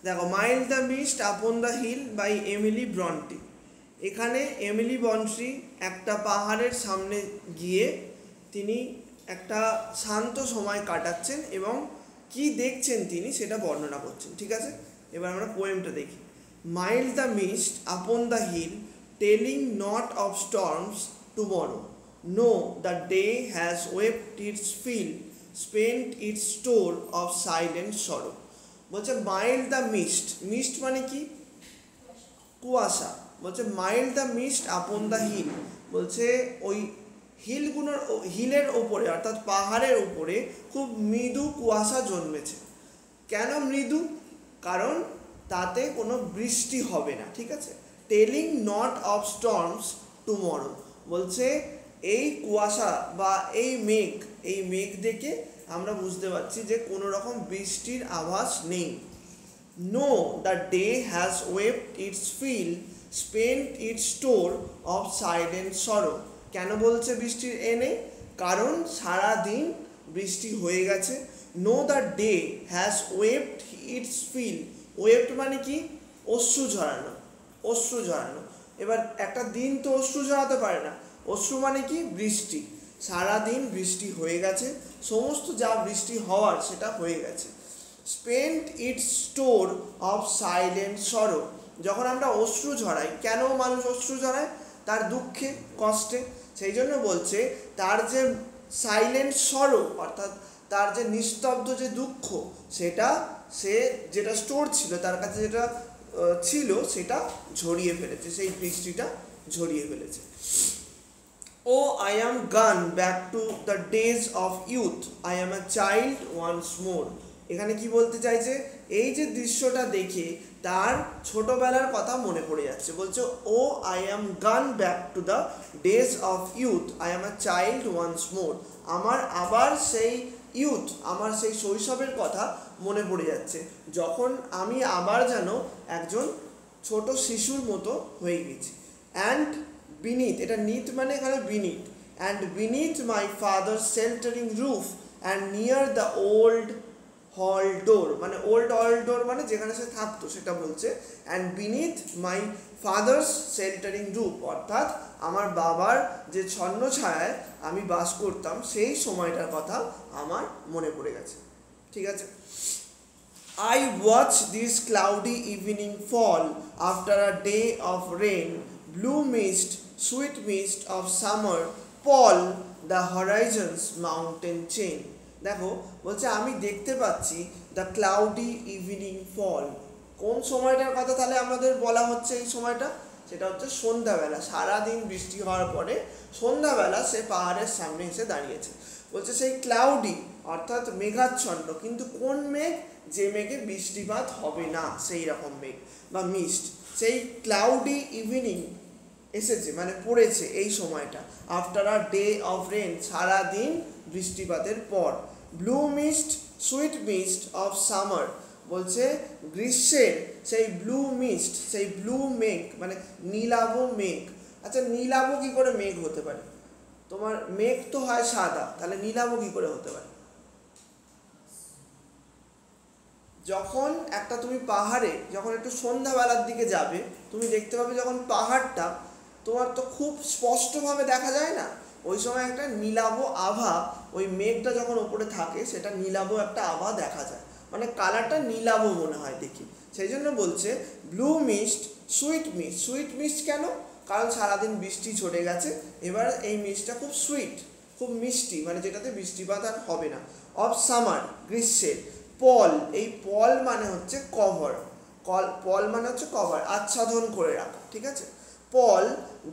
দেখো, mild the mist upon the hill by Emily Bronte. এখানে Emily Bronte একটা পাহাড়ের সামনে গিয়ে তিনি একটা শান্ত সময় কাটাচ্ছেন এবং কি দেখছেন তিনি সেটা বর্ণনা করছেন। ঠিক আছে, এবার আমরা পোয়েমটা দেখি। Mild the mist upon the hill telling not of storms tomorrow, no the day has wept its fill spent its store of silent sorrow. বলছে মাইল দ্য মিস্ট, মিস্ট মানে কি? কুয়াশা। বলছে mild the mist upon the hill, বলছে ওই হিলের ওপরে অর্থাৎ পাহাড়ের উপরে খুব মৃদু কুয়াশা জন্মেছে। কেন মৃদু? কারণ তাতে কোনো বৃষ্টি হবে না। ঠিক আছে, telling not of storms tomorrow, বলছে এই কুয়াশা বা এই মেঘ দেখে আমরা বুঝতে পারছি যে কোনো রকম বৃষ্টির আভাস নেই। No the day has wept its fill spent its store of silent sorrow. কেন বলছে বৃষ্টির নেই? কারণ সারা দিন বৃষ্টি হয়ে গেছে। No the day has wept its fill, wept মানে কি? অশ্রু ঝরানো। এবার একটা দিন তো অশ্রু ঝরাতে পারে না। অশ্রু মানে কি? বৃষ্টি। সারাদিন বৃষ্টি হয়ে গেছে, সমস্ত যা বৃষ্টি হওয়ার সেটা হয়ে গেছে। Spent its store of silent সরো, যখন আমরা অশ্রু ঝরাই, কেন মানুষ অশ্রু ঝরায়? তার দুঃখে, কষ্টে। সেই জন্য বলছে তার যে সাইলেন্ট সরো অর্থাৎ তার যে নিস্তব্ধ যে দুঃখ, সেটা সে যেটা স্টোর ছিল, তার কাছে যেটা ছিল সেটা ঝরিয়ে ফেলেছে, সেই বৃষ্টিটা ঝরিয়ে ফেলেছে। ও I am gone back to the days of youth, I am a child once more. এখানে কি বলতে চাইছে? এই যে দৃশ্যটা দেখে তার ছোটবেলার কথা মনে পড়ে যাচ্ছে। বলছে ও I am gone back to the days of youth, I am a child once more. আমার আবার সেই ইউথ, আমার সেই শৈশবের কথা মনে পড়ে যাচ্ছে, যখন আমি আবার যেন একজন ছোট শিশুর মতো হয়ে গেছি। অ্যান্ড বিনিথ, এটা নিথ মানে এখানে beneath, and beneath my father sheltering roof and near the old hall door, মানে ওল্ড হল ডোর মানে যেখানে সে থাকতো সেটা বলছে। And beneath my father's sheltering roof, অর্থাৎ আমার বাবার যে ছন্ন ছায়ায় আমি বাস করতাম সেই সময়টার কথা আমার মনে পড়ে গেছে। ঠিক আছে, I watch this cloudy evening fall after a day of rain, blue mist, sweet mist of summer, pall the horizon's mountain chain. দেখো, বলছে আমি দেখতে পাচ্ছি দ্য ক্লাউডি ইভিনিং ফল। কোন সময়টার কথা তাহলে আমাদের বলা হচ্ছে? এই সময়টা সেটা হচ্ছে সন্ধ্যাবেলা। সারাদিন বৃষ্টি হওয়ার পরে সন্ধ্যাবেলা সে পাহাড়ের সামনে এসে দাঁড়িয়েছে। বলছে সেই ক্লাউডি অর্থাৎ মেঘাচ্ছন্ন, কিন্তু কোন মেঘ? যে মেঘে বৃষ্টিপাত হবে না সেই রকম মেঘ বা মিস্ট। সেই ক্লাউডি ইভিনিং এসেছে মানে পড়েছে এই সময়টা, after a day of rain, সারাদিন বৃষ্টিপাতের পর। Blue mist, sweet mist of summer, বলছে গ্রীষ্মের সেই ব্লু মিস্ট, সেই ব্লু মেঘ মানে নীলাভ মেঘ। আচ্ছা, নীলাভ কী করে মেঘ হতে পারে? তোমার মেঘ তো হয় সাদা, তাহলে নীলাভ কী করে হতে পারে? যখন একটা তুমি পাহাড়ে যখন একটু সন্ধ্যাবেলার দিকে যাবে, তুমি দেখতে পাবে যখন পাহাড়টা তোমার তো খুব স্পষ্টভাবে দেখা যায় না, ওই সময় একটা নীলাভ আভা, ওই মেঘটা যখন ওপরে থাকে সেটা নীলাভ একটা আভা দেখা যায়, মানে কালারটা নীলাভ মনে হয় দেখি। সেই জন্য বলছে blue mist, sweet mist. Sweet mist কেন? কারণ সারাদিন বৃষ্টি ঝরে গেছে, এবার এই মিস্টটা খুব সুইট, খুব মিষ্টি, মানে যেটাতে বৃষ্টিপাত আর হবে না। অফ সামার, গ্রীষ্মের। পল, এই পল মানে হচ্ছে কভার, পল মানে হচ্ছে কভার, আচ্ছাদন করে রাখা। ঠিক আছে, পল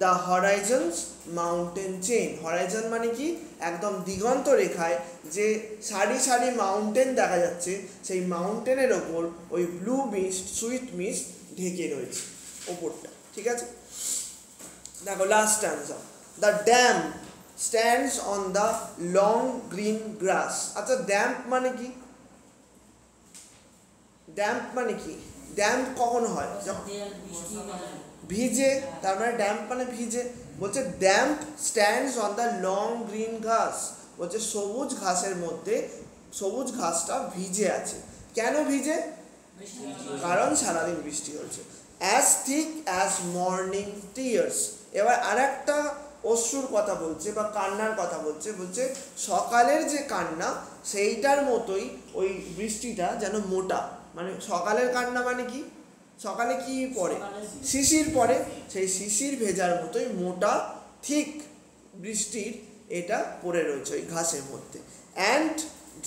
দ্য হরাইজনস মাউন্টেন চেইন। হরাইজন মানে কি? একদম দিগন্ত রেখায় যে সারি সারি মাউন্টেন দেখা যাচ্ছে, সেই মাউন্টেনের ওপর ওই ব্লু মিস্ট, সুইট মিস্ট ঢেকে রয়েছে ওপরটা। ঠিক আছে, দেখো last স্ট্যান্জা। The damp stands on the long green গ্রাস। আচ্ছা, ড্যাম্প মানে কি? ড্যাম্প মানে কি? ড্যাম্প কখন হয়? যখন ভিজে, তার মানে ড্যাম্প মানে ভিজে। বলছে damp stands on the long green ঘাস, বলছে সবুজ ঘাসের মধ্যে সবুজ ঘাসটা ভিজে আছে। কেন ভিজে? কারণ সারাদিন বৃষ্টি হচ্ছে। As thick as morning tears. এবার আর একটা অশ্রুর কথা বলছে বা কান্নার কথা বলছে, বলছে সকালের যে কান্না সেইটার মতোই ওই বৃষ্টিটা যেন মোটা। মানে সকালের কান্না মানে কি, সকালে কি পড়ে, শিশির পড়ে, সেই শিশির ভেজার মতোই মোটা ঠিক বৃষ্টির এটা পড়ে রয়েছে ওই ঘাসের মধ্যে। And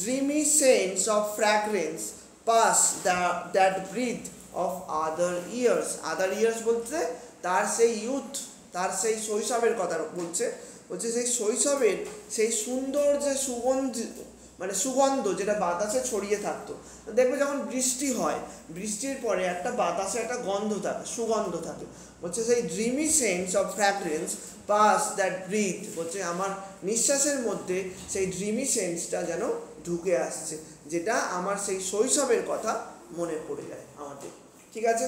dreamy sense of fragrance pass that breath of other years. Other years বলতে তার সেই ইউথ, তার সেই শৈশবের কথা বলছে। বলছে সেই শৈশবের সেই সুন্দর যে সুগন্ধ যেটা বাতাসে ছড়িয়ে থাকতো। দেখবে যখন বৃষ্টি হয়, বৃষ্টির পরে একটা বাতাসে একটা গন্ধ থাকে, সুগন্ধ থাকে। বলছে সেই dreamy sense of fragrance pass that breath. বলছে আমার নিঃশ্বাসের মধ্যে সেই ড্রিমি সেন্সটা যেন ঢুকে আসছে, যেটা আমার সেই শৈশবের কথা মনে পড়ে যায় আমাদের। ঠিক আছে।